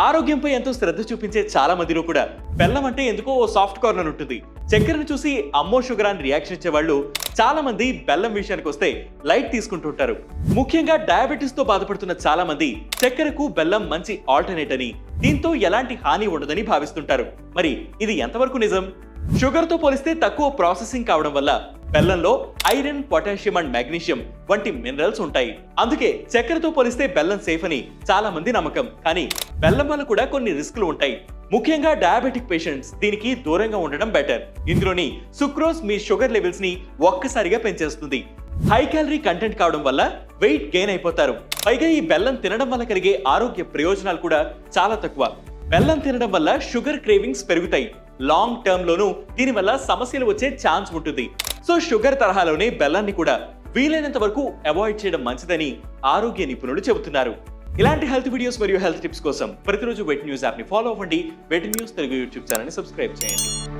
ఆరోగ్యంపై ఎంతో శ్రద్ధ చూపించే చాలా మందిలో కూడా బెల్లం అంటే ఎందుకో ఓ సాఫ్ట్ కార్నర్ ఉంటుంది. చక్కెరను చూసి అమ్మో షుగర్ అని రియాక్షన్ ఇచ్చే వాళ్ళు చాలా మంది బెల్లం విషయానికి వస్తే లైట్ తీసుకుంటుంటారు. ముఖ్యంగా డయాబెటీస్ తో బాధపడుతున్న చాలా మంది చక్కెరకు బెల్లం మంచి ఆల్టర్నేట్ అని, దీంతో ఎలాంటి హాని ఉండదని భావిస్తుంటారు. మరి ఇది ఎంతవరకు నిజం? షుగర్ తో పోలిస్తే తక్కువ ప్రాసెసింగ్ కావడం వల్ల బెల్లంలో ఐరన్, పొటాషియం అండ్ మెగ్నీషియం వంటి మినరల్స్ ఉంటాయి. అందుకే చక్కెరతో పోలిస్తే బెల్లం సేఫ్ అని చాలా మంది నమ్మకం. కానీ బెల్లం వల్ల కూడా కొన్ని రిస్కులు ఉంటాయి. ముఖ్యంగా డయాబెటిక్ పేషెంట్స్ దీనికి దూరంగా ఉండడం బెటర్. ఇందులోని సుక్రోజ్ మీ షుగర్ లెవెల్స్ ని ఒక్కసారిగా పెంచేస్తుంది. హై క్యాలరీ కంటెంట్ కావడం వల్ల వెయిట్ గెయిన్ అయిపోతారు. పైగా ఈ బెల్లం తినడం వల్ల కలిగే ఆరోగ్య ప్రయోజనాలు కూడా చాలా తక్కువ. బెల్లం తినడం వల్ల షుగర్ క్రేవింగ్స్ పెరుగుతాయి. లాంగ్ టర్మ్ లోనూ దీనివల్ల సమస్యలు వచ్చే ఛాన్స్ ఉంటుంది. సో షుగర్ తరహాలోనే బెల్లాన్ని కూడా వీలైనంత వరకు అవాయిడ్ చేయడం మంచిదని ఆరోగ్య నిపుణులు చెబుతున్నారు. ఇలాంటి హెల్త్ వీడియోస్ మరియు హెల్త్ టిప్స్ కోసం ప్రతిరోజు వెట్ న్యూస్ యాప్ ని ఫాలో అవ్వండి. వెట్ న్యూస్ తెలుగు యూట్యూబ్ ఛానల్ ని సబ్స్క్రైబ్ చేయండి.